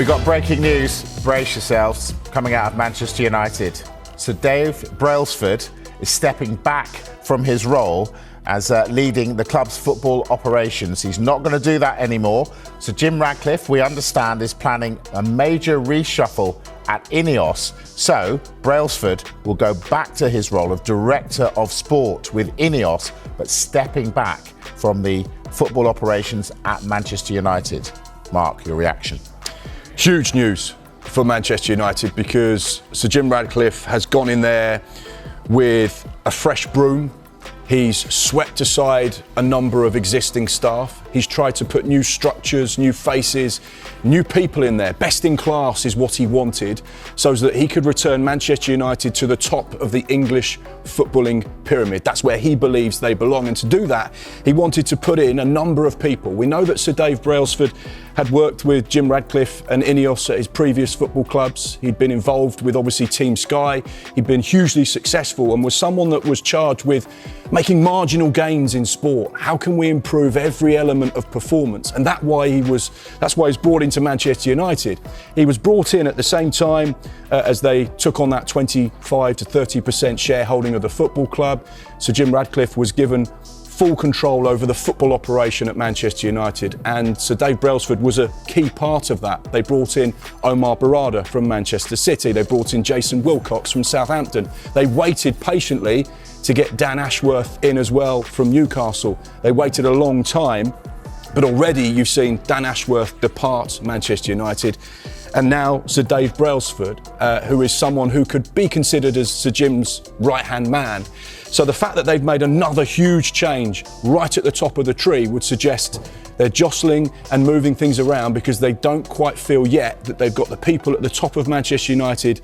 We got breaking news, brace yourselves, coming out of Manchester United. So Dave Brailsford is stepping back from his role as leading the club's football operations. He's not going to do that anymore. So Jim Ratcliffe, we understand, is planning a major reshuffle at Ineos. So Brailsford will go back to his role of Director of Sport with Ineos, but stepping back from the football operations at Manchester United. Mark, your reaction? Huge news for Manchester United because Sir Jim Ratcliffe has gone in there with a fresh broom. He's swept aside a number of existing staff. He's tried to put new structures, new faces, new people in there. Best in class is what he wanted, so that he could return Manchester United to the top of the English footballing pyramid. That's where he believes they belong. And to do that, he wanted to put in a number of people. We know that Sir Dave Brailsford had worked with Jim Ratcliffe and Ineos at his previous football clubs. He'd been involved with, obviously, Team Sky. He'd been hugely successful and was someone that was charged with making marginal gains in sport. How can we improve every element of performance? And that's why he was brought into Manchester United. He was brought in at the same time as they took on that 25 to 30% shareholding of the football club. So Jim Ratcliffe was given full control over the football operation at Manchester United, and Sir Dave Brailsford was a key part of that. They brought in Omar Barada from Manchester City. They brought in Jason Wilcox from Southampton. They waited patiently to get Dan Ashworth in as well from Newcastle. They waited a long time, but already you've seen Dan Ashworth depart Manchester United. And now Sir Dave Brailsford, who is someone who could be considered as Sir Jim's right-hand man. So the fact that they've made another huge change right at the top of the tree would suggest they're jostling and moving things around because they don't quite feel yet that they've got the people at the top of Manchester United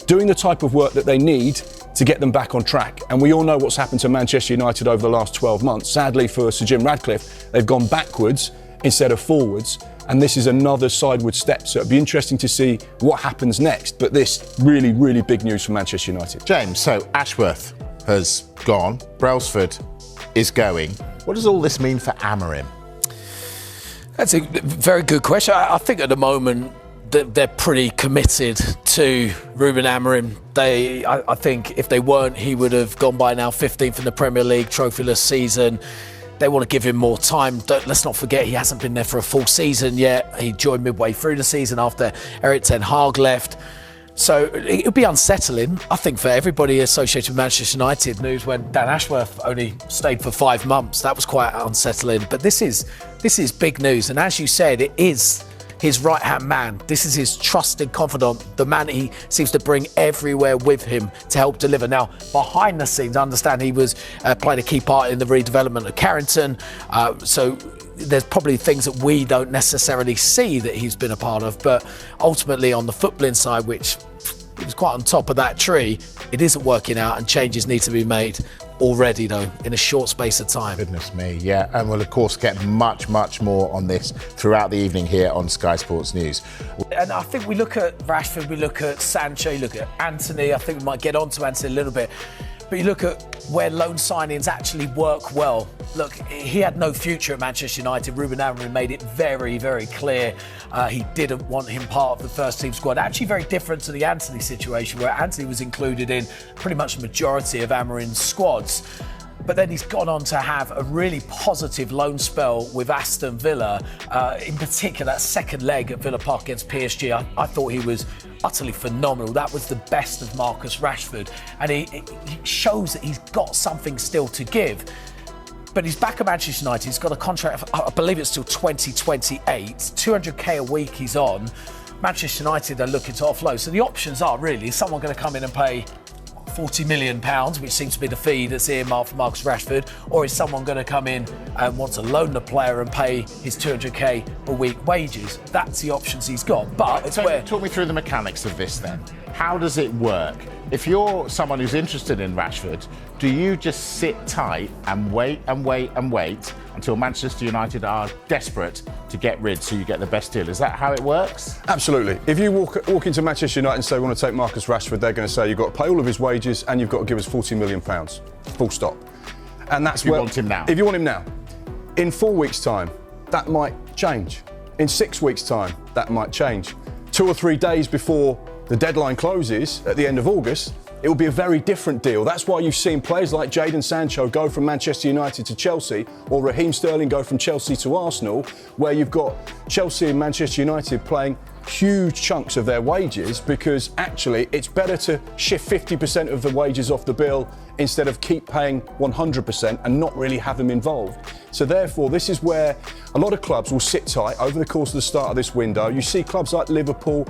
doing the type of work that they need to get them back on track. And we all know what's happened to Manchester United over the last 12 months. Sadly for Sir Jim Ratcliffe, they've gone backwards instead of forwards. And this is another sideward step. So it'd be interesting to see what happens next. But this really, really big news for Manchester United. James, so Ashworth has gone, Brailsford is going. What does all this mean for Amorim? That's a very good question. I think at the moment they're pretty committed to Ruben Amorim. I think if they weren't, he would have gone by now 15th in the Premier League, trophyless season. They want to give him more time. Let's not forget he hasn't been there for a full season yet. He joined midway through the season after Erik ten Hag left. So it would be unsettling, I think, for everybody associated with Manchester United. News when Dan Ashworth only stayed for 5 months. That was quite unsettling. But this is big news. And as you said, it is his right-hand man. This is his trusted confidant, the man he seems to bring everywhere with him to help deliver. Now, behind the scenes, I understand he was played a key part in the redevelopment of Carrington. So there's probably things that we don't necessarily see that he's been a part of. But ultimately, on the footballing side, which is quite on top of that tree, it isn't working out and changes need to be made already, though, in a short space of time. Goodness me, yeah. And we'll, of course, get much, much more on this throughout the evening here on Sky Sports News. And I think we look at Rashford, we look at Sancho, you look at Anthony. I think we might get on to Anthony a little bit. But you look at where loan signings actually work well. Look, he had no future at Manchester United. Ruben Amorim made it very, very clear he didn't want him part of the first team squad. Actually very different to the Anthony situation, where Anthony was included in pretty much the majority of Amorim's squads. But then he's gone on to have a really positive loan spell with Aston Villa. In particular, that second leg at Villa Park against PSG, I thought he was utterly phenomenal. That was the best of Marcus Rashford. And he shows that he's got something still to give. But he's back at Manchester United. He's got a contract, I believe it's till 2028. 200k a week he's on. Manchester United are looking to offload. So the options are really, is someone going to come in and pay £40 million, which seems to be the fee that's earmarked for Marcus Rashford, or is someone going to come in and want to loan the player and pay his 200k a week wages? That's the options he's got. But it's Talk me through the mechanics of this then. How does it work? If you're someone who's interested in Rashford, do you just sit tight and wait until Manchester United are desperate to get rid so you get the best deal? Is that how it works? Absolutely. If you walk into Manchester United and say, we want to take Marcus Rashford, they're going to say, you've got to pay all of his wages and you've got to give us £40 million. Full stop. And that's if you want him now. If you want him now. In 4 weeks' time, that might change. In 6 weeks' time, that might change. 2 or 3 days before the deadline closes at the end of August, it will be a very different deal. That's why you've seen players like Jadon Sancho go from Manchester United to Chelsea, or Raheem Sterling go from Chelsea to Arsenal, where you've got Chelsea and Manchester United playing huge chunks of their wages, because actually it's better to shift 50% of the wages off the bill instead of keep paying 100% and not really have them involved. So therefore, this is where a lot of clubs will sit tight over the course of the start of this window. You see clubs like Liverpool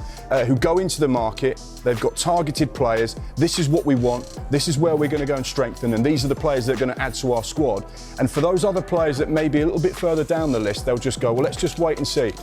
who go into the market, they've got targeted players. This is what we want, this is where we're going to go and strengthen, and these are the players that are going to add to our squad. And for those other players that may be a little bit further down the list, they'll just go, well, let's just wait and see.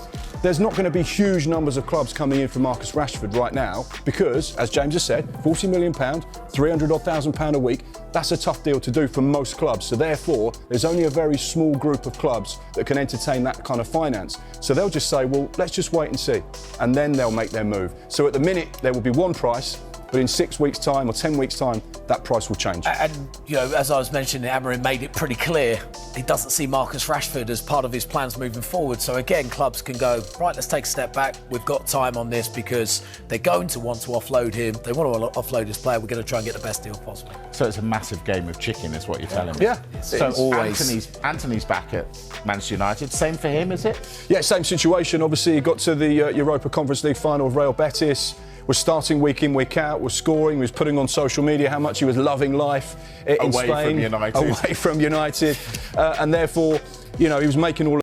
There's not going to be huge numbers of clubs coming in for Marcus Rashford right now because, as James has said, £40 million, £300,000 a week, that's a tough deal to do for most clubs. So therefore, there's only a very small group of clubs that can entertain that kind of finance. So they'll just say, well, let's just wait and see. And then they'll make their move. So at the minute, there will be one price, but in 6 weeks' time or 10 weeks' time, that price will change. And, you know, as I was mentioning, Amorim made it pretty clear he doesn't see Marcus Rashford as part of his plans moving forward. So again, clubs can go, right, let's take a step back. We've got time on this because they're going to want to offload him. They want to offload his player. We're going to try and get the best deal possible. So it's a massive game of chicken, is what you're telling me. Yeah. So always. Anthony's back at Manchester United. Same for him, is it? Yeah, same situation. Obviously, he got to the Europa Conference League final of Real Betis. Was starting week in, week out, was scoring, was putting on social media how much he was loving life in Spain. Away from United. Away from United. And therefore, you know, he was making all